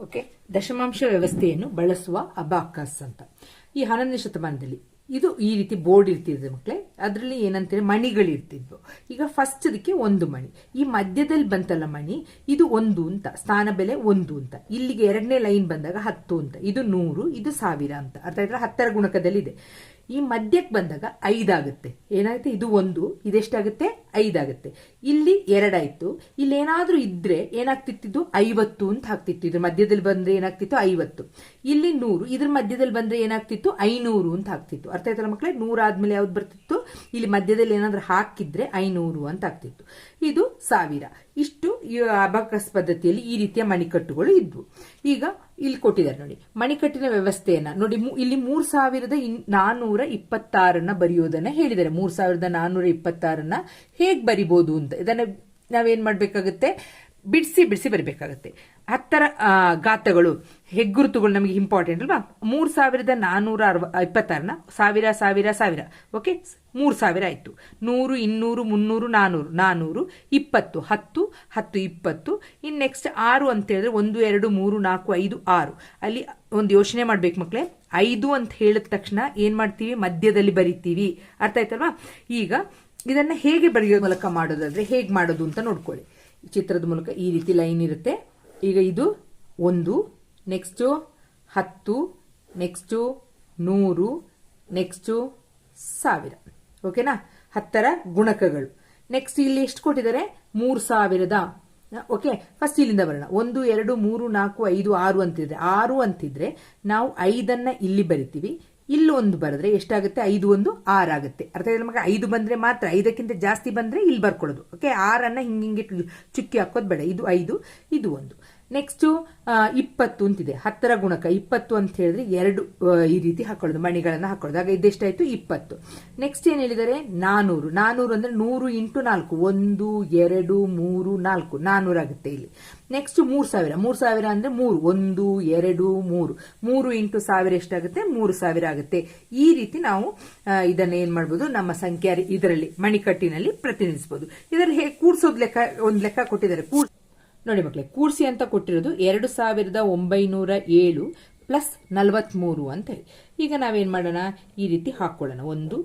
Okay, ದಶಮಾಂಶ ವ್ಯವಸ್ಥೆಯನ್ನು ಬಳಸುವ ಅಬಾಕಸ್ ಅಂತ. ಈ 11ನೇ ಶತಮಾನದಲ್ಲಿ ಇದು ಈ ರೀತಿ ಬೋರ್ಡ್ ಇರ್ತಿದೆ ಮಕ್ಕಳೇ. ಅದರಲ್ಲಿ ಏನಂತಾರೆ, ಮಣಿಗಳಿರ್ತಿದ್ವು. ಈಗ ಫಸ್ಟ್ ಅದಕ್ಕೆ ಒಂದು ಮಣಿ, ಈ ಮಧ್ಯದಲ್ಲಿ ಬಂತಲ್ಲ ಮಣಿ, ಇದು 1 ಅಂತ, ಸ್ಥಾನ ಬೆಲೆ 1 ಅಂತ. ಇಲ್ಲಿಗೆ 2ನೇ ಲೈನ್ ಬಂದಾಗ 10 ಅಂತ, ಇದು 100, ಇದು 1000 ಅಂತ. ಅರ್ಥ ಆಯ್ತಾ? 10ರ ಗುಣಕದಲ್ಲಿ ಇದೆ. ಈ ಮಧ್ಯಕ್ಕೆ ಬಂದಾಗ 5 ಆಗುತ್ತೆ. ಏನಾಗುತ್ತೆ? ಇದು 1, ಇದೆಷ್ಟಾಗುತ್ತೆ? 5 ಆಗುತ್ತೆ. ಇಲ್ಲಿ 2 ಆಯ್ತು. ಇಲ್ಲಿ ಏನಾದ್ರೂ ಇದ್ರೆ ಏನಾಗ್ತಿತ್ತು? 50 ಅಂತ ಹಾಕ್ತಿತ್ತು. ಇದ್ರ ಮಧ್ಯದಲ್ಲಿ ಬಂದ್ರೆ ಏನಾಗ್ತಿತ್ತು? 50. ಇಲ್ಲಿ 100, ಇದ್ರ ಮಧ್ಯದಲ್ಲಿ ಬಂದ್ರೆ ಏನಾಗ್ತಿತ್ತು? 500 ಅಂತ ಹಾಕ್ತಿತ್ತು. ಅರ್ಥ ಆಯ್ತಲ್ಲ ಮಕ್ಕಳೇ? 100 ಆದ್ಮೇಲೆ ಯಾವ್ದು ಬರ್ತಿತ್ತು? ಇಲ್ಲಿ ಮಧ್ಯದಲ್ಲಿ ಏನಾದ್ರೂ ಹಾಕಿದ್ರೆ 500 ಅಂತ ಆಗ್ತಿತ್ತು. ಇದು 1000. ಇಷ್ಟು ಅಬಾಕಸ್ ಪದ್ಧತಿಯಲ್ಲಿ ಈ ರೀತಿಯ ಮಣಿಕಟ್ಟುಗಳು ಇದ್ವು. ಈಗ ಇಲ್ಲಿ ಕೊಟ್ಟಿದ್ದಾರೆ ನೋಡಿ ಮಣಿಕಟ್ಟಿನ ವ್ಯವಸ್ಥೆಯನ್ನ ನೋಡಿ. ಇಲ್ಲಿ 3426 ಬರೆಯೋದನ್ನ ಹೇಳಿದ್ದಾರೆ. 3426 ಹೇಗ್ ಬರಿಬಹುದು ಅಂತ. ಇದನ್ನ ನಾವೇನ್ ಮಾಡ್ಬೇಕಾಗತ್ತೆ? ಬಿಡಿಸಿ ಬರಿಬೇಕಾಗತ್ತೆ. 10ರ ಗಾತ್ರಗಳು, ಹೆಗ್ಗುರುತುಗಳು ನಮಗೆ ಇಂಪಾರ್ಟೆಂಟ್ ಅಲ್ವಾ? 3426 1000 ಓಕೆ, 3000 ಆಯ್ತು. 100 200 300 400 20 10 10 20. ಇನ್ ನೆಕ್ಸ್ಟ್ 6 ಅಂತ ಹೇಳಿದ್ರೆ 1 2 3 4 5 6. ಅಲ್ಲಿ ಒಂದು ಯೋಚನೆ ಮಾಡ್ಬೇಕು ಮಕ್ಕಳೇ. 5 ಅಂತ ಹೇಳಿದ ತಕ್ಷಣ ಏನ್ ಮಾಡ್ತೀವಿ? ಮಧ್ಯದಲ್ಲಿ ಬರಿತೀವಿ. ಅರ್ಥ ಆಯ್ತಲ್ವಾ? ಈಗ ಇದನ್ನ ಹೇಗೆ ಬರೆಯೋ ಮೂಲಕ ಮಾಡೋದಾದ್ರೆ ಹೇಗೆ ಮಾಡೋದು ಅಂತ ನೋಡ್ಕೊಳ್ಳಿ. ಚಿತ್ರದ ಮೂಲಕ ಈ ರೀತಿ ಲೈನ್ ಇರುತ್ತೆ. ಈಗ ಇದು 1, ನೆಕ್ಸ್ಟ್ 10, ನೆಕ್ಸ್ಟ್ 100, ನೆಕ್ಸ್ಟ್ 1000. ಓಕೆನಾ? 10ರ ಗುಣಕಗಳು. ನೆಕ್ಸ್ಟ್ ಇಲ್ಲಿ ಎಷ್ಟು ಕೊಟ್ಟಿದ್ದಾರೆ? 3000. ಓಕೆ, ಫಸ್ಟ್ ಇಲ್ಲಿಂದ ಬರೋಣ. 1 2 3 4 5 6 ಅಂತಿದ್ರೆ 6 ಅಂತಿದ್ರೆ ನಾವು 5ಅನ್ನ ಇಲ್ಲಿ ಬರಿತೀವಿ. ಇಲ್ಲಿ 1 ಬರೆದ್ರೆ ಎಷ್ಟಾಗುತ್ತೆ? 5 1 6 ಆಗುತ್ತೆ. ಅರ್ಥ ಆಯ್ತು ನಮಗೆ? 5 ಬಂದ್ರೆ ಮಾತ್ರ, 5ಕ್ಕಿಂತ ಜಾಸ್ತಿ ಬಂದ್ರೆ ಇಲ್ಲಿ ಬರ್ಕೊಳ್ಳೋದು. ಓಕೆ, 6ಅನ್ನ ಹಿಂಗೆ ಚುಕ್ಕಿ ಹಾಕೋದು ಬೇಡ. ಇದು 5, ಇದು 1. ನೆಕ್ಸ್ಟ್ 20 ಅಂತಿದೆ. 10ರ ಗುಣಕ 20 ಅಂತ ಹೇಳಿದ್ರೆ 2 ಈ ರೀತಿ ಹಾಕೊಳ್ಳೋದು, ಮಣಿಗಳನ್ನ ಹಾಕೊಳ್ಳೋದು. ಆಗ ಇದೆಷ್ಟಾಯ್ತು? 20. ನೆಕ್ಸ್ಟ್ ಏನ್ ಹೇಳಿದರೆ? 400 ಅಂದ್ರೆ 100 × 4 1 2 3 4 400 ಆಗುತ್ತೆ ಇಲ್ಲಿ. ನೆಕ್ಸ್ಟ್ 3000 ಅಂದ್ರೆ 3 1 2 3 3 × 1000 ಎಷ್ಟಾಗುತ್ತೆ? 3000 ಆಗುತ್ತೆ. ಈ ರೀತಿ ನಾವು ಇದನ್ನ ಏನ್ ಮಾಡಬಹುದು? ನಮ್ಮ ಸಂಖ್ಯಾ ಇದರಲ್ಲಿ ಮಣಿಕಟ್ಟಿನಲ್ಲಿ ಪ್ರತಿನಿಧಿಸಬಹುದು. ಇದರಲ್ಲಿ ಹೇಗೆ ಕೂಡ್ಸೋದ್ ಲೆಕ್ಕ, ಒಂದು ಲೆಕ್ಕ ಕೊಟ್ಟಿದ್ದಾರೆ. ನೋಡಿ ಮಕ್ಕಳೇ, ಕೂಡ್ಸಿ ಅಂತ ಕೊಟ್ಟಿರೋದು 2907 ಪ್ಲಸ್ 43 ಅಂತ ಹೇಳಿ. ಈಗ ನಾವೇನ್ ಮಾಡೋಣ? ಈ ರೀತಿ ಹಾಕೊಳ್ಳೋಣ. 1 2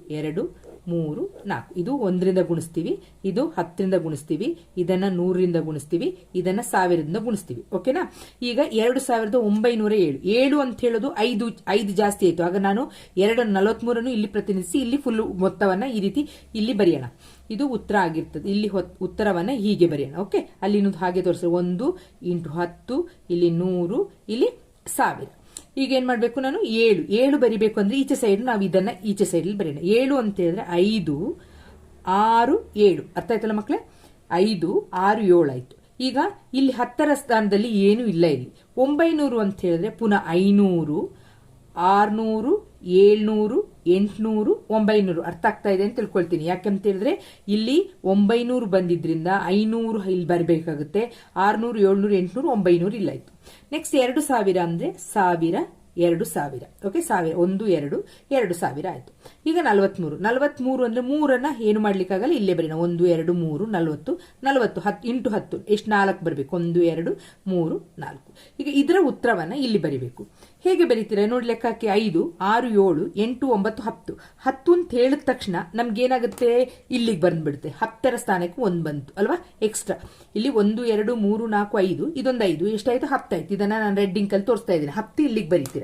3 4. ಇದು 1ರಿಂದ ಗುಣಿಸ್ತೀವಿ, ಇದು 10ರಿಂದ ಗುಣಿಸ್ತೀವಿ, ಇದನ್ನ 100ರಿಂದ ಗುಣಿಸ್ತೀವಿ, ಇದನ್ನ 1000ರಿಂದ ಗುಣಿಸ್ತೀವಿ. ಓಕೆನಾ? ಈಗ 2907 7 ಅಂತ ಹೇಳೋದು 5 ಜಾಸ್ತಿ ಆಯ್ತು. ಆಗ ನಾನು 43 ಇಲ್ಲಿ ಪ್ರತಿನಿಧಿಸಿ ಇಲ್ಲಿ ಫುಲ್ ಮೊತ್ತವನ್ನ ಈ ರೀತಿ ಇಲ್ಲಿ ಬರೆಯೋಣ. ಇದು ಉತ್ತರ ಆಗಿರ್ತದೆ. ಇಲ್ಲಿ ಉತ್ತರವನ್ನ ಹೀಗೆ ಬರೆಯೋಣ. ಓಕೆ, ಅಲ್ಲಿ ಹಾಗೆ ತೋರಿಸ 1 × 10, ಇಲ್ಲಿ 100, ಇಲ್ಲಿ 1000. ಈಗ ಏನ್ ಮಾಡ್ಬೇಕು? ನಾನು 7 ಬರಿಬೇಕು ಅಂದ್ರೆ ಈಚೆ ಸೈಡ್ ನಾವು ಇದನ್ನ ಈಚೆ ಸೈಡ್ ಬರೆಯೋಣ. 7 ಅಂತ ಹೇಳಿದ್ರೆ 5 6 7. ಅರ್ಥ ಆಯ್ತಲ್ಲ ಮಕ್ಕಳೇ? 5 6 7 ಆಯ್ತು. ಈಗ ಇಲ್ಲಿ 10ರ ಸ್ಥಾನದಲ್ಲಿ ಏನು ಇಲ್ಲ. ಇಲ್ಲಿ 900 ಅಂತ ಹೇಳಿದ್ರೆ ಪುನಃ 500 600 700 800 900. ಅರ್ಥ ಆಗ್ತಾ ಇದೆ ಅಂತ ತಿಳ್ಕೊಳ್ತೀನಿ. ಯಾಕಂತ ಹೇಳಿದ್ರೆ ಇಲ್ಲಿ 900 ಬಂದಿದ್ರಿಂದ 500 ಇಲ್ಲಿ ಬರಬೇಕಾಗುತ್ತೆ. 600 700 800 900 ಇಲ್ಲ ಆಯ್ತು. ನೆಕ್ಸ್ಟ್ 2000 ಅಂದ್ರೆ 1000 2000. ಓಕೆ, 1000 1 2 2000 ಆಯ್ತು. ಈಗ 43 ಅಂದ್ರೆ 3ಅನ್ನ ಏನು ಮಾಡ್ಲಿಕ್ಕಾಗಲ್ಲ, ಇಲ್ಲೇ ಬರೀನ 1 2 3 40 40 10 × 10 ಎಷ್ಟು? 4 ಬರಬೇಕು. 1 2 3 4. ಈಗ ಇದರ ಉತ್ತರವನ್ನ ಇಲ್ಲಿ ಬರಿಬೇಕು. ಹೇಗೆ ಬರೀತೀರಾ ನೋಡಿ ಲೆಕ್ಕಕ್ಕೆ? 5 6 7 8 9 10 10 ಅಂತ ಹೇಳಿದ ತಕ್ಷಣ ನಮ್ಗೆ ಏನಾಗುತ್ತೆ? ಇಲ್ಲಿಗೆ ಬಂದ್ಬಿಡುತ್ತೆ. 10ರ ಸ್ಥಾನಕ್ಕೆ 1 ಬಂತು ಅಲ್ವಾ? ಎಕ್ಸ್ಟ್ರಾ ಇಲ್ಲಿ 1 2 3 4 5 ಇದೊಂದು 5 ಎಷ್ಟಾಯ್ತು? 10 ಆಯ್ತು. ಇದನ್ನ ನಾನು ರೆಡ್ ಇಂಕ್ ಅಲ್ಲಿ ತೋರಿಸ್ತಾ ಇದ್ದೀನಿ. 10 ಇಲ್ಲಿಗೆ ಬರೀತೀರಾ.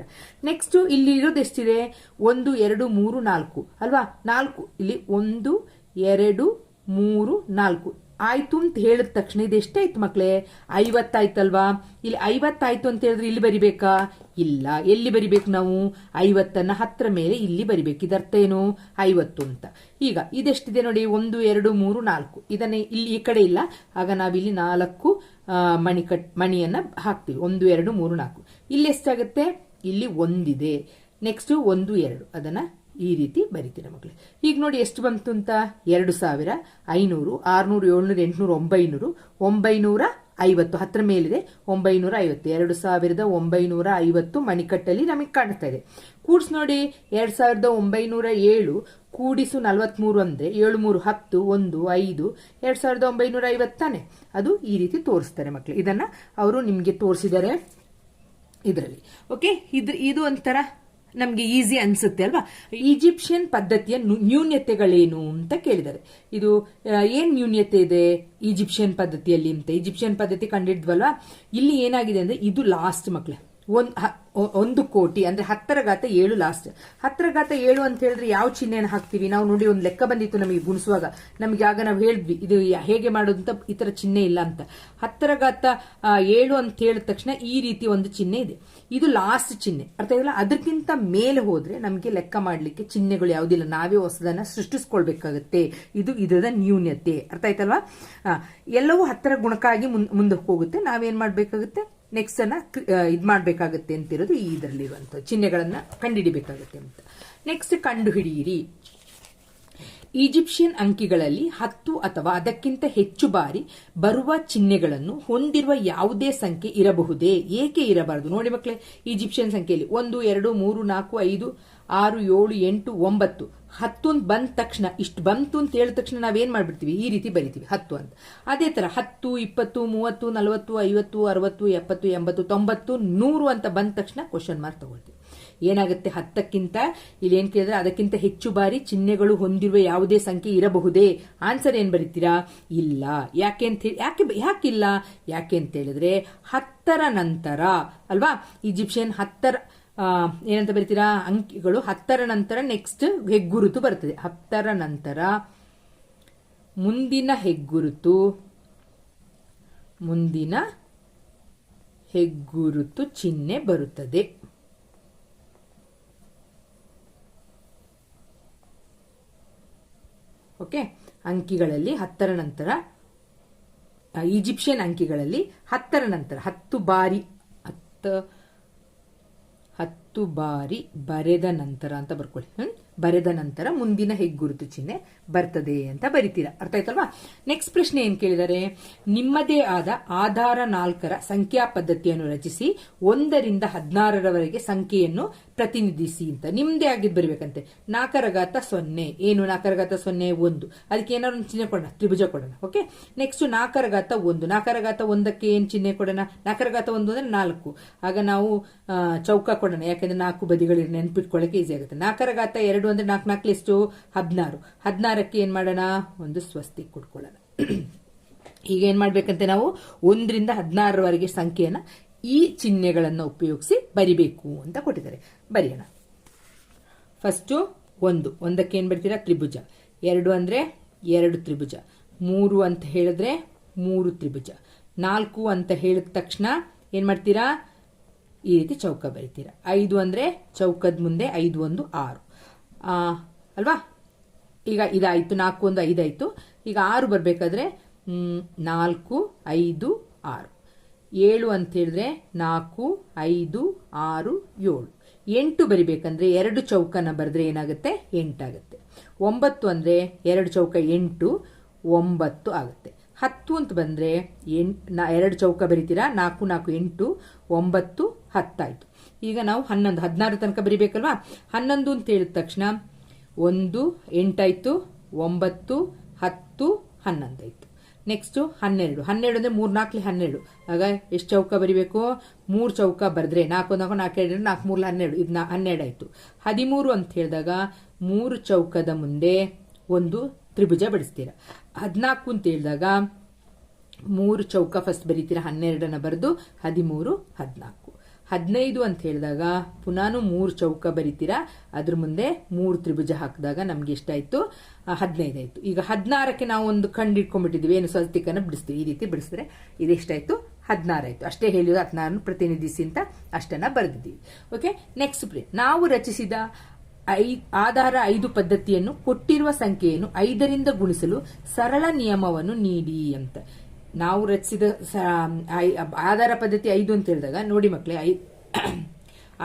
ನೆಕ್ಸ್ಟ್ ಇಲ್ಲಿ ಇರೋದು ಎಷ್ಟಿದೆ? 1 2 3 4 ಅಲ್ವಾ? 4 ಇಲ್ಲಿ 1 2 3 4 ಆಯ್ತು ಅಂತ ಹೇಳಿದ ತಕ್ಷಣ ಇದು ಎಷ್ಟಾಯ್ತು ಮಕ್ಕಳೇ? 50 ಆಯ್ತಲ್ವಾ? ಇಲ್ಲಿ 50 ಆಯ್ತು ಅಂತ ಹೇಳಿದ್ರೆ ಇಲ್ಲಿ ಬರಿಬೇಕಾ? ಇಲ್ಲ. ಎಲ್ಲಿ ಬರಿಬೇಕು ನಾವು? 50ಅನ್ನ 10ರ ಮೇಲೆ ಇಲ್ಲಿ ಬರಿಬೇಕು. ಇದರ್ಥ ಏನು? 50 ಅಂತ. ಈಗ ಇದೆಷ್ಟಿದೆ ನೋಡಿ? 1 2 3 4. ಇದನ್ನ ಇಲ್ಲಿ ಈ ಕಡೆ ಇಲ್ಲ. ಆಗ ನಾವಿಲ್ಲಿ 4 ಮಣಿಯನ್ನ ಹಾಕ್ತೀವಿ. 1 2 3 4. ಇಲ್ಲಿ ಎಷ್ಟಾಗುತ್ತೆ? ಇಲ್ಲಿ 1 ಇದೆ. ನೆಕ್ಸ್ಟ್ 1 2 ಅದನ್ನ ಈ ರೀತಿ ಬರೀತೀರ ಮಕ್ಕಳು. ಈಗ ನೋಡಿ ಎಷ್ಟು ಬಂತು ಅಂತ? 2000 500 600 700 800 900 950. 10ರ ಮೇಲಿದೆ 950. 2950 ಮಣಿಕಟ್ಟಲ್ಲಿ ನಮಗೆ ಕಾಣಿಸ್ತಾ ಇದೆ. ಕೂಡ್ಸ್ ನೋಡಿ 2907 ಕೂಡಿಸು 43 ಅಂದ್ರೆ 7 3 10 1 5 2950 ತಾನೆ. ಅದು ಈ ರೀತಿ ತೋರಿಸ್ತಾರೆ ಮಕ್ಕಳು. ಇದನ್ನ ಅವರು ನಿಮ್ಗೆ ತೋರಿಸಿದ್ದಾರೆ. ಇದರಲ್ಲಿ. ಓಕೆ, ಇದು ಒಂಥರ ನಮ್ಗೆ ಈಸಿ ಅನ್ಸುತ್ತೆ ಅಲ್ವಾ. ಈಜಿಪ್ಷಿಯನ್ ಪದ್ಧತಿಯ ನ್ಯೂನ್ಯತೆಗಳೇನು ಅಂತ ಕೇಳಿದ್ದಾರೆ. ಇದು ಏನ್ ನ್ಯೂನ್ಯತೆ ಇದೆ ಈಜಿಪ್ಷಿಯನ್ ಪದ್ಧತಿಯಲ್ಲಿ ಅಂತ. ಈಜಿಪ್ಷಿಯನ್ ಪದ್ಧತಿ ಕಂಡಿದ್ವಲ್ವಾ, ಇಲ್ಲಿ ಏನಾಗಿದೆ ಅಂದ್ರೆ ಇದು ಲಾಸ್ಟ್ ಮಕ್ಳೆ, 1 ಕೋಟಿ ಅಂದ್ರೆ 10⁻7 ಲಾಸ್ಟ್. 10⁻7 ಅಂತ ಹೇಳಿದ್ರೆ ಯಾವ ಚಿಹ್ನೆನ ಹಾಕ್ತಿವಿ ನಾವು? ನೋಡಿ, ಒಂದು ಲೆಕ್ಕ ಬಂದಿತ್ತು ನಮಗೆ ಗುಣಿಸುವಾಗ. ನಮ್ಗೆ ಆಗ ನಾವು ಹೇಳಿದ್ವಿ ಇದು ಹೇಗೆ ಮಾಡೋದು ಅಂತ, ಈ ತರ ಚಿಹ್ನೆ ಇಲ್ಲ ಅಂತ. 10⁻7 ಅಂತ ಹೇಳಿದ ತಕ್ಷಣ ಈ ರೀತಿ ಒಂದು ಚಿಹ್ನೆ ಇದೆ. ಇದು ಲಾಸ್ಟ್ ಚಿಹ್ನೆ, ಅರ್ಥ ಇಲ್ಲ. ಅದಕ್ಕಿಂತ ಮೇಲೆ ಹೋದ್ರೆ ನಮಗೆ ಲೆಕ್ಕ ಮಾಡ್ಲಿಕ್ಕೆ ಚಿಹ್ನೆಗಳು ಯಾವುದಿಲ್ಲ, ನಾವೇ ಹೊಸದನ್ನ ಸೃಷ್ಟಿಸ್ಕೊಳ್ಬೇಕಾಗತ್ತೆ. ಇದು ಇದರ ನ್ಯೂನ್ಯತೆ, ಅರ್ಥ ಆಯ್ತಲ್ವಾ. ಎಲ್ಲವೂ 10ರ ಗುಣಕ್ಕಾಗಿ ಮುಂದಕ್ಕೆ ಹೋಗುತ್ತೆ. ನಾವೇನ್ ಮಾಡ್ಬೇಕಾಗುತ್ತೆ, ನೆಕ್ಸ್ಟ್ ಅನ್ನ ಇದ್ ಮಾಡ್ಬೇಕಾಗತ್ತೆ ಅಂತಿರೋದು ಇದರಲ್ಲಿರುವಂತ ಚಿಹ್ನೆಗಳನ್ನ ಕಂಡುಹಿಡಿಬೇಕಾಗುತ್ತೆ ಅಂತ. ನೆಕ್ಸ್ಟ್, ಕಂಡುಹಿಡಿಯಿರಿ. ಈಜಿಪ್ಷಿಯನ್ ಅಂಕಿಗಳಲ್ಲಿ 10 ಅಥವಾ ಅದಕ್ಕಿಂತ ಹೆಚ್ಚು ಬಾರಿ ಬರುವ ಚಿಹ್ನೆಗಳನ್ನು ಹೊಂದಿರುವ ಯಾವುದೇ ಸಂಖ್ಯೆ ಇರಬಹುದೇ, ಏಕೆ ಇರಬಾರದು? ನೋಡಿ ಮಕ್ಕಳೇ, ಈಜಿಪ್ಷಿಯನ್ ಸಂಖ್ಯೆಯಲ್ಲಿ 1 2 3 4 5 6 7 8 9 10 ಬಂದ ತಕ್ಷಣ, ಇಷ್ಟು ಬಂತು ಅಂತ ಹೇಳಿದ ತಕ್ಷಣ ನಾವೇನ್ ಮಾಡ್ಬಿಡ್ತೀವಿ, ಈ ರೀತಿ ಬರಿತೀವಿ 10 ಅಂತ. ಅದೇ ತರ 10 20 30 40 50 60 70 80 90 100 ಅಂತ ಬಂದ ತಕ್ಷಣ ಕ್ವಶನ್ ಮಾರ್ಕ್ ತಗೊಳ್ತೀವಿ. ಏನಾಗುತ್ತೆ, 10ಕ್ಕಿಂತ ಇಲ್ಲಿ ಏನ್ ಕೇಳಿದ್ರೆ ಅದಕ್ಕಿಂತ ಹೆಚ್ಚು ಬಾರಿ ಚಿಹ್ನೆಗಳು ಹೊಂದಿರುವ ಯಾವುದೇ ಸಂಖ್ಯೆ ಇರಬಹುದೇ? ಆನ್ಸರ್ ಏನ್ ಬರೀತೀರಾ? ಇಲ್ಲ. ಯಾಕಿಲ್ಲ? ಯಾಕೆ ಅಂತ ಹೇಳಿದ್ರೆ 10ರ ನಂತರ ಅಲ್ವಾ, ಈಜಿಪ್ಷಿಯನ್ 10ರ ಏನಂತ ಬರೀತೀರಾ, ಅಂಕಿಗಳು 10ರ ನಂತರ ನೆಕ್ಸ್ಟ್ ಹೆಗ್ಗುರುತು ಬರ್ತದೆ. 10ರ ನಂತರ ಮುಂದಿನ ಹೆಗ್ಗುರುತು ಚಿಹ್ನೆ ಬರುತ್ತದೆ. ಓಕೆ, ಅಂಕಿಗಳಲ್ಲಿ 10ರ ನಂತರ, ಈಜಿಪ್ಷಿಯನ್ ಅಂಕಿಗಳಲ್ಲಿ 10ರ ನಂತರ 10 ಬಾರಿ ಬರೆದ ನಂತರ ಅಂತ ಬರ್ಕೊಳ್ಳಿ. ಬರೆದ ನಂತರ ಮುಂದಿನ ಹೆಗ್ಗುರುತು ಚಿಹ್ನೆ ಬರ್ತದೆ ಅಂತ ಬರಿತೀರಾ, ಅರ್ಥ ಆಯ್ತಲ್ವಾ. ನೆಕ್ಸ್ಟ್ ಪ್ರಶ್ನೆ ಏನ್ ಕೇಳಿದರೆ, ನಿಮ್ಮದೇ ಆದ ಆಧಾರ 4ರ ಸಂಖ್ಯಾ ಪದ್ಧತಿಯನ್ನು ರಚಿಸಿ 1ರಿಂದ 16ರವರೆಗೆ ಸಂಖ್ಯೆಯನ್ನು ಪ್ರತಿನಿಧಿಸಿ ಅಂತ. ನಿಮ್ದೇ ಆಗಿದ್ ಬರಬೇಕಂತೆ. 4⁻0 ಏನು? 4⁻0 1. ಅದಕ್ಕೆ ಏನಾದ್ರು ಒಂದು ಚಿಹ್ನೆ ಕೊಡೋಣ, ತ್ರಿಭುಜ ಕೊಡೋಣ. Okay, next 4⁻1. 4⁻1ಕ್ಕೆ ಏನ್ ಚಿಹ್ನೆ ಕೊಡೋಣ? 4⁻1 ಅಂದ್ರೆ 4. ಆಗ ನಾವು ಚೌಕ ಕೊಡೋಣ, ಯಾಕಂದ್ರೆ 4 ಬದಿಗಳಿರ್ ನೆನ್ಪಿಟ್ಕೊಳ್ಳಕ್ಕೆ ಈಸಿ ಆಗುತ್ತೆ. 4⁻2 ಅಂದ್ರೆ 4 4 ಎಷ್ಟು? 16. 16ಕ್ಕೆ ಏನ್ ಮಾಡೋಣ? ಒಂದು ಸ್ವಸ್ತಿಕ್ ಕೊಡ್ಕೊಳ್ಳೋಣ. ಈಗ ಏನ್ ಮಾಡ್ಬೇಕಂತೆ, ನಾವು 1ರಿಂದ 16ರವರೆಗೆ ಸಂಖ್ಯೆಯನ್ನ ಈ ಚಿಹ್ನೆಗಳನ್ನು ಉಪಯೋಗಿಸಿ ಬರಿಬೇಕು ಅಂತ ಕೊಟ್ಟಿದ್ದಾರೆ. ಬರೆಯೋಣ. ಫಸ್ಟ್ 1ಕ್ಕೆ ಏನ್ ಬರ್ತೀರಾ? ತ್ರಿಭುಜ. 2 ಅಂದ್ರೆ 2 ತ್ರಿಭುಜ. 3 ಅಂತ ಹೇಳಿದ್ರೆ 3 ತ್ರಿಭುಜ. 4 ಅಂತ ಹೇಳಿದ ತಕ್ಷಣ ಏನ್ ಮಾಡ್ತೀರಾ? ಈ ರೀತಿ ಚೌಕ ಬರಿತೀರಾ. 5 ಅಂದ್ರೆ ಚೌಕದ ಮುಂದೆ 5 1 6 ಅಲ್ವಾ. ಈಗ ಇದಾಯ್ತು, 4 1 5 ಆಯ್ತು. ಈಗ 6 ಬರ್ಬೇಕಾದ್ರೆ 4 5 6. 7 ಅಂತ ಹೇಳಿದ್ರೆ 4 5 6 7. 8 ಬರಿಬೇಕಂದ್ರೆ 2 ಚೌಕನ ಬರೆದ್ರೆ ಏನಾಗುತ್ತೆ? 8 ಆಗುತ್ತೆ. 9 ಅಂದ್ರೆ 2 ಚೌಕ 8 9 ಆಗುತ್ತೆ. 10 ಅಂತ ಬಂದ್ರೆ 2 ಚೌಕ ಬರಿತೀರಾ, 4 4 8 9 10 ಆಯ್ತು. ಈಗ ನಾವು 11 16 ತನಕ ಬರಿಬೇಕಲ್ವಾ. 11 ಅಂತ ಹೇಳಿದ ತಕ್ಷಣ 1 8 ಆಯ್ತು, 9 10 11 ಆಯ್ತು. ನೆಕ್ಸ್ಟ್ 12 ಅಂದ್ರೆ 3 4 12. ಆಗ ಎಷ್ಟು ಚೌಕ ಬರಿಬೇಕು? 3 ಚೌಕ ಬರೆದ್ರೆ 4 4 4 2 4 3 12. ಇದು 12 ಆಯ್ತು. 13 ಅಂತ ಹೇಳಿದಾಗ 3 ಚೌಕದ ಮುಂದೆ ಒಂದು ತ್ರಿಭುಜ ಬಿಡಿಸ್ತೀರಾ. 14 ಅಂತ ಹೇಳಿದಾಗ 3 ಚೌಕ ಫಸ್ಟ್ ಬರೀತೀರಾ, 12ನ ಬರೆದು 13 14. 15 ಅಂತ ಹೇಳಿದಾಗ ಪುನಃ 3 ಚೌಕ ಬರಿತೀರಾ, ಅದ್ರ ಮುಂದೆ 3 ತ್ರಿಭುಜ ಹಾಕಿದಾಗ ನಮ್ಗೆ ಎಷ್ಟಾಯ್ತು? 15 ಆಯ್ತು. ಈಗ 16ಕ್ಕೆ ನಾವು ಒಂದು ಕಂಡು ಇಟ್ಕೊಂಡ್ಬಿಟ್ಟಿದ್ವಿ, ಏನು ಸ್ವಸ್ತಿಕನ ಬಿಡಿಸ್ತೀವಿ. ಈ ರೀತಿ ಬಿಡಿಸಿದ್ರೆ ಇದೆಷ್ಟಾಯ್ತು? 16 ಆಯ್ತು. ಅಷ್ಟೇ ಹೇಳಿದ್ರು, 16 ಪ್ರತಿನಿಧಿಸಿ ಅಂತ ಅಷ್ಟನ್ನ ಬರೆದಿದ್ದೀವಿ. ಓಕೆ, ನೆಕ್ಸ್ಟ್ ನಾವು ರಚಿಸಿದ ಆಧಾರ 5 ಪದ್ಧತಿಯನ್ನು ಕೊಟ್ಟಿರುವ ಸಂಖ್ಯೆಯನ್ನು 5ರಿಂದ ಗುಣಿಸಲು ಸರಳ ನಿಯಮವನ್ನು ನೀಡಿ ಅಂತ. ನಾವು ರಚಿಸಿದ ಆಧಾರ ಪದ್ಧತಿ 5 ಅಂತ ಹೇಳಿದಾಗ ನೋಡಿ ಮಕ್ಕಳೇ,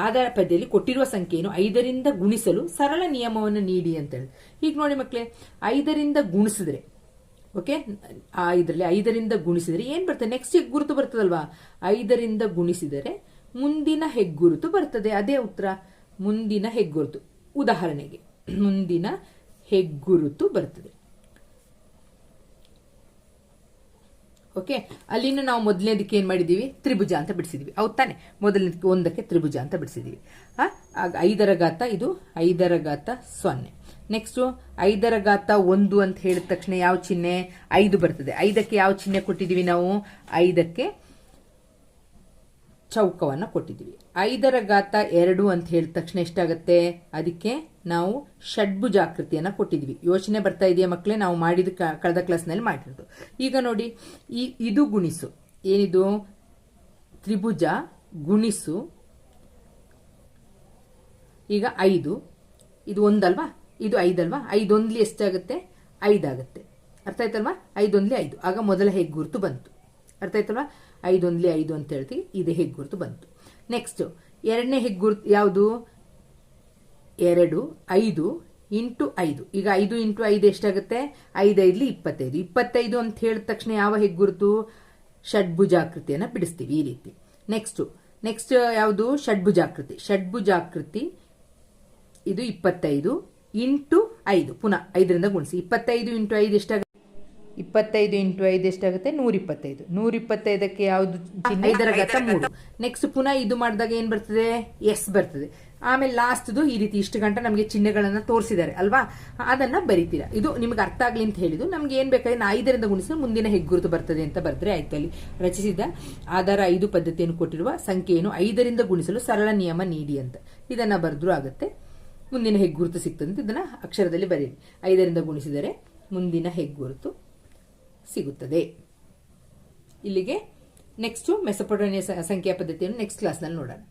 ಆಧಾರ ಪದ್ಧತಿಯಲ್ಲಿ ಕೊಟ್ಟಿರುವ ಸಂಖ್ಯೆಯನ್ನು 5ರಿಂದ ಗುಣಿಸಲು ಸರಳ ನಿಯಮವನ್ನು ನೀಡಿ ಅಂತ ಹೇಳಿ. ಈಗ ನೋಡಿ ಮಕ್ಕಳೇ, 5ರಿಂದ ಗುಣಿಸಿದ್ರೆ, ಓಕೆ, ಇದರಲ್ಲಿ 5ರಿಂದ ಗುಣಿಸಿದ್ರೆ ಏನ್ ಬರ್ತದೆ? ನೆಕ್ಸ್ಟ್ ಹೆಗ್ಗುರುತು ಬರ್ತದಲ್ವಾ. 5ರಿಂದ ಗುಣಿಸಿದರೆ ಮುಂದಿನ ಹೆಗ್ಗುರುತು ಬರ್ತದೆ. ಅದೇ ಉತ್ತರ, ಮುಂದಿನ ಹೆಗ್ಗುರುತು. ಉದಾಹರಣೆಗೆ ಮುಂದಿನ ಹೆಗ್ಗುರುತು ಬರ್ತದೆ. ಓಕೆ, ಅಲ್ಲಿನ ನಾವು ಮೊದಲನೇದಕ್ಕೆ ಏನ್ ಮಾಡಿದೀವಿ, ತ್ರಿಭುಜ ಅಂತ ಬಿಡಿಸಿದೀವಿ. ಹೌದ್ ತಾನೆ? ಮೊದಲನೇದಕ್ಕೆ ಒಂದಕ್ಕೆ ತ್ರಿಭುಜ ಅಂತ ಬಿಡಿಸಿದೀವಿ. ಆಗ 5ರ ಘಾತ ಇದು 5ರ ಘಾತ 0. ನೆಕ್ಸ್ಟ್ 5ರ ಘಾತ 1 ಅಂತ ಹೇಳಿದ ತಕ್ಷಣ ಯಾವ ಚಿಹ್ನೆ, 5 ಬರ್ತದೆ. 5ಕ್ಕೆ ಯಾವ ಚಿಹ್ನೆ ಕೊಟ್ಟಿದೀವಿ ನಾವು, 5ಕ್ಕೆ ಚೌಕವನ್ನ ಕೊಟ್ಟಿದೀವಿ. 5ರ ಘಾತ 2 ಅಂತ ಹೇಳಿದ ತಕ್ಷಣ ಎಷ್ಟಾಗತ್ತೆ, ಅದಕ್ಕೆ ನಾವು ಷಡ್ಭುಜಾಕೃತಿಯನ್ನ ಕೊಟ್ಟಿದ್ವಿ. ಯೋಚನೆ ಬರ್ತಾ ಇದೆಯಾ ಮಕ್ಕಳೇ? ನಾವು ಮಾಡಿದ ಕಳೆದ ಕ್ಲಾಸ್ನಲ್ಲಿ ಮಾಡಿರೋದು. ಈಗ ನೋಡಿ, ಇದು ಗುಣಿಸು, ಏನಿದು ತ್ರಿಭುಜ ಗುಣಿಸು, ಈಗ 5, ಇದು 1 ಅಲ್ವಾ, ಇದು 5 ಅಲ್ವಾ, 5 ಒಂದ್ಲಿ ಎಷ್ಟಾಗುತ್ತೆ, 5 ಆಗುತ್ತೆ. ಅರ್ಥ ಆಯ್ತಲ್ವಾ? 5 ಒಂದ್ಲಿ 5. ಆಗ ಮೊದಲ ಹೆಗ್ಗುರುತು ಬಂತು. ಅರ್ಥ ಆಯ್ತಲ್ವಾ? 5 ಒಂದ್ಲಿ 5 ಅಂತ ಹೇಳ್ತೀವಿ, ಇದೇ ಹೆಗ್ಗುರುತು ಬಂತು. ನೆಕ್ಸ್ಟ್ ಎರಡನೇ ಹೆಗ್ಗುರುತು ಯಾವುದು, 2 5 ಇಂಟು 5. ಈಗ 5 ಇಂಟು 5 ಎಷ್ಟಾಗುತ್ತೆ, 5 5ಲಿ 25. 25 ಅಂತ ಹೇಳಿದ ತಕ್ಷಣ ಯಾವ ಹೆಗ್ಗುರುತು, ಷಡ್ಭುಜಾಕೃತಿಯನ್ನ ಬಿಡಿಸ್ತೀವಿ ಈ ರೀತಿ. ನೆಕ್ಸ್ಟ್ ಯಾವುದು, ಷಡ್ಭುಜಾಕೃತಿ. ಷಡ್ಭುಜಾಕೃತಿ ಇದು 25 ಇಂಟು 5, ಪುನಃ 5ರಿಂದ ಗುಣಿಸಿ. 25 ಇಂಟು 5 ಎಷ್ಟಾಗುತ್ತೆ, 25 ಇಂಟು 5 ಎಷ್ಟಾಗುತ್ತೆ, 125. 125ಕ್ಕೆ ಯಾವುದು, 5ರ ಘಾತ 3. ನೆಕ್ಸ್ಟ್ ಪುನಃ ಇದು ಮಾಡಿದಾಗ ಏನ್ ಬರ್ತದೆ, ಎಸ್ ಬರ್ತದೆ. ಆಮೇಲೆ ಲಾಸ್ಟ್ದು ಈ ರೀತಿ ಇಷ್ಟು ಗಂಟೆ ನಮಗೆ ಚಿಹ್ನೆಗಳನ್ನ ತೋರಿಸಿದ್ದಾರೆ ಅಲ್ವಾ, ಅದನ್ನ ಬರಿತೀರಾ. ಇದು ನಿಮ್ಗೆ ಅರ್ಥ ಆಗ್ಲಿ ಅಂತ ಹೇಳಿದ್ದು. ನಮ್ಗೆ ಏನ್ ಬೇಕಾದ್ರೆ 5ರಿಂದ ಗುಣಿಸಿದ್ರೆ ಮುಂದಿನ ಹೆಗ್ಗುರುತು ಬರ್ತದೆ ಅಂತ ಬರೆದ್ರೆ ಆಯ್ತು. ಅಲ್ಲಿ ರಚಿಸಿದ ಆಧಾರ 5 ಪದ್ಧತಿಯನ್ನು ಕೊಟ್ಟಿರುವ ಸಂಖ್ಯೆಯನ್ನು 5ರಿಂದ ಗುಣಿಸಲು ಸರಳ ನಿಯಮ ನೀಡಿ ಅಂತ ಇದನ್ನ ಬರೆದ್ರು ಆಗುತ್ತೆ. ಮುಂದಿನ ಹೆಗ್ಗುರುತು ಸಿಗ್ತದೆ. ಇದನ್ನ ಅಕ್ಷರದಲ್ಲಿ ಬರೀರಿ. 5ರಿಂದ ಗುಣಿಸಿದರೆ ಮುಂದಿನ ಹೆಗ್ಗುರುತು ಸಿಗುತ್ತದೆ. ಇಲ್ಲಿಗೆ ನೆಕ್ಸ್ಟ್ ಮೆಸೊಪೊಟೇಮಿಯಾ ಸಂಖ್ಯಾ ಪದ್ಧತಿಯನ್ನು ನೆಕ್ಸ್ಟ್ ಕ್ಲಾಸ್ನಲ್ಲಿ ನೋಡೋಣ.